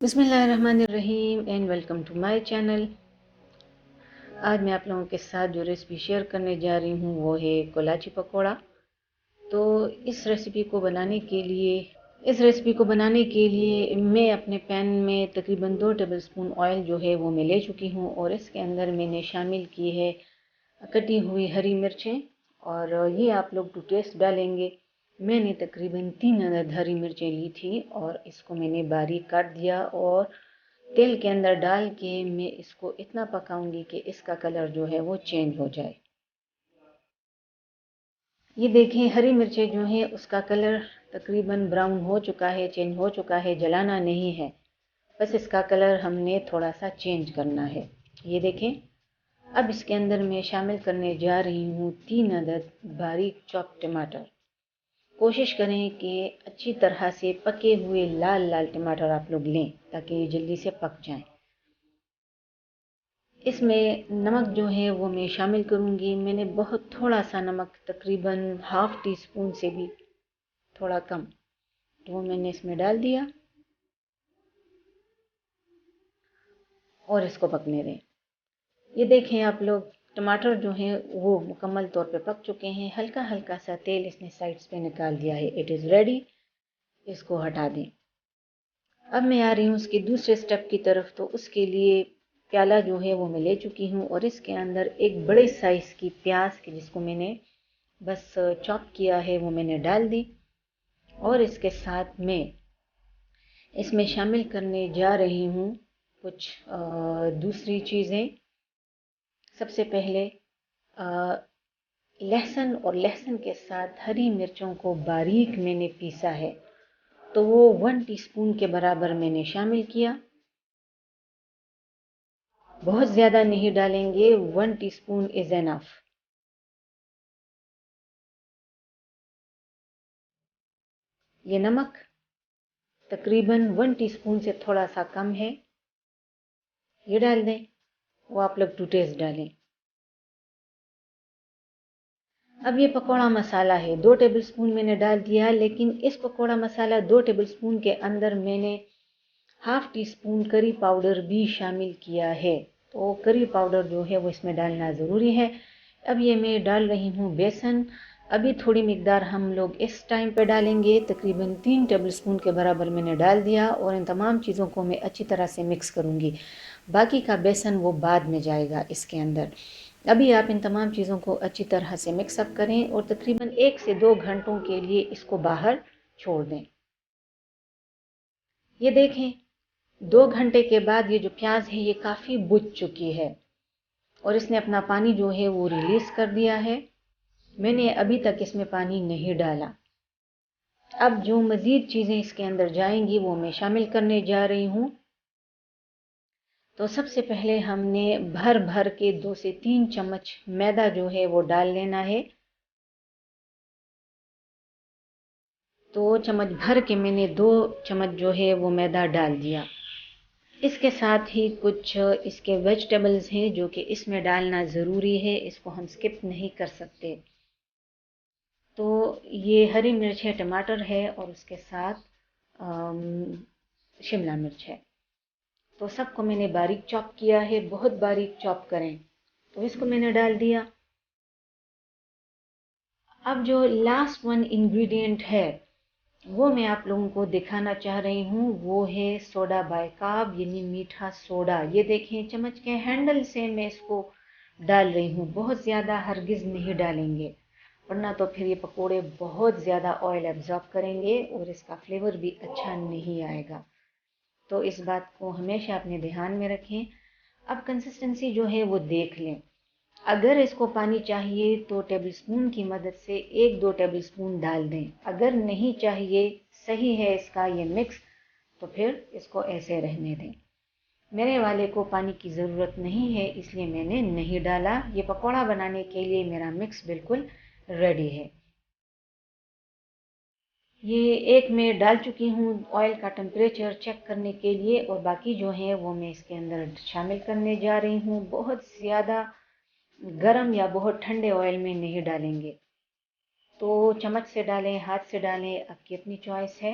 बिस्मिल्लाहिर्रहमानिर्रहीम and welcome to my channel. आज मैं आप लोगों के साथ जो रेसिपी शेयर करने जा रही हूँ वो है कोलाची पकौड़ा। तो इस रेसिपी को बनाने के लिए मैं अपने पैन में तकरीबन 2 टेबलस्पून ऑयल जो है वो मैं ले चुकी हूँ और इसके अंदर मैंने शामिल की है कटी हुई हरी मिर्चें और ये आप लोग टू टेस्ट डालेंगे। मैंने तकरीबन 3 अदद हरी मिर्चें ली थी और इसको मैंने बारीक काट दिया और तेल के अंदर डाल के मैं इसको इतना पकाऊंगी कि इसका कलर जो है वो चेंज हो जाए। ये देखें हरी मिर्चें जो है उसका कलर तकरीबन ब्राउन हो चुका है, चेंज हो चुका है, जलाना नहीं है, बस इसका कलर हमने थोड़ा सा चेंज करना है। ये देखें। अब इसके अंदर मैं शामिल करने जा रही हूँ 3 अदद बारीक चॉप टमाटर। कोशिश करें कि अच्छी तरह से पके हुए लाल लाल टमाटर आप लोग लें ताकि ये जल्दी से पक जाएं। इसमें नमक जो है वो मैं शामिल करूंगी। मैंने बहुत थोड़ा सा नमक, तकरीबन हाफ टी स्पून से भी थोड़ा कम, तो वो मैंने इसमें डाल दिया और इसको पकने दें। ये देखें आप लोग, टमाटर जो हैं वो मुकम्मल तौर पे पक चुके हैं। हल्का हल्का सा तेल इसने साइड्स पे निकाल दिया है। It is ready. इसको हटा दें। अब मैं आ रही हूँ उसके दूसरे स्टेप की तरफ। तो उसके लिए प्याला जो है वो मैं ले चुकी हूँ और इसके अंदर एक बड़े साइज़ की प्याज की जिसको मैंने बस चॉप किया है वो मैंने डाल दी और इसके साथ में इसमें शामिल करने जा रही हूँ कुछ दूसरी चीज़ें। सबसे पहले लहसुन और लहसुन के साथ हरी मिर्चों को बारीक मैंने पीसा है, तो वो 1 टीस्पून के बराबर मैंने शामिल किया। बहुत ज़्यादा नहीं डालेंगे, 1 टीस्पून इज़ एनफ। ये नमक तकरीबन 1 टीस्पून से थोड़ा सा कम है, ये डाल दें। वो आप लोग टू टेस्ट डालें। अब ये पकौड़ा मसाला है, 2 टेबलस्पून मैंने डाल दिया, लेकिन इस पकौड़ा मसाला 2 टेबलस्पून के अंदर मैंने half tea spoon curry powder भी शामिल किया है। तो करी पाउडर जो है वो इसमें डालना ज़रूरी है। अब ये मैं डाल रही हूँ बेसन। अभी थोड़ी मिकदार हम लोग इस टाइम पे डालेंगे, तकरीबन 3 टेबलस्पून के बराबर मैंने डाल दिया और इन तमाम चीज़ों को मैं अच्छी तरह से मिक्स करूँगी। बाकी का बेसन वो बाद में जाएगा इसके अंदर। अभी आप इन तमाम चीज़ों को अच्छी तरह से मिक्सअप करें और तकरीबन 1 से 2 घंटों के लिए इसको बाहर छोड़ दें। ये देखें, 2 घंटे के बाद ये जो प्याज है ये काफ़ी बुझ चुकी है और इसने अपना पानी जो है वो रिलीज़ कर दिया है। मैंने अभी तक इसमें पानी नहीं डाला। अब जो मज़ीद चीज़ें इसके अंदर जाएंगी वो मैं शामिल करने जा रही हूँ। तो सबसे पहले हमने भर भर के 2 से 3 चम्मच मैदा जो है वो डाल लेना है। तो चम्मच भर के मैंने 2 चम्मच जो है वो मैदा डाल दिया। इसके साथ ही कुछ इसके वेजिटेबल्स हैं जो कि इसमें डालना ज़रूरी है, इसको हम स्किप नहीं कर सकते। तो ये हरी मिर्च है, टमाटर है और उसके साथ शिमला मिर्च है। तो सबको मैंने बारीक चॉप किया है, बहुत बारीक चॉप करें। तो इसको मैंने डाल दिया। अब जो लास्ट वन इंग्रेडिएंट है वो मैं आप लोगों को दिखाना चाह रही हूँ, वो है सोडा बाइकार्ब यानी मीठा सोडा। ये देखें, चम्मच के हैंडल से मैं इसको डाल रही हूँ। बहुत ज़्यादा हरगिज़ नहीं डालेंगे वरना तो फिर ये पकोड़े बहुत ज़्यादा ऑयल एब्जॉर्ब करेंगे और इसका फ्लेवर भी अच्छा नहीं आएगा। तो इस बात को हमेशा अपने ध्यान में रखें। अब कंसिस्टेंसी जो है वो देख लें। अगर इसको पानी चाहिए तो टेबलस्पून की मदद से 1-2 टेबलस्पून डाल दें। अगर नहीं चाहिए, सही है इसका ये मिक्स, तो फिर इसको ऐसे रहने दें। मेरे वाले को पानी की ज़रूरत नहीं है इसलिए मैंने नहीं डाला। ये पकौड़ा बनाने के लिए मेरा मिक्स बिल्कुल रेडी है। ये एक मैं डाल चुकी हूँ ऑयल का टेम्परेचर चेक करने के लिए और बाकी जो है वो मैं इसके अंदर शामिल करने जा रही हूँ। बहुत ज़्यादा गरम या बहुत ठंडे ऑयल में नहीं डालेंगे। तो चम्मच से डालें, हाथ से डालें, आपकी अपनी चॉइस है।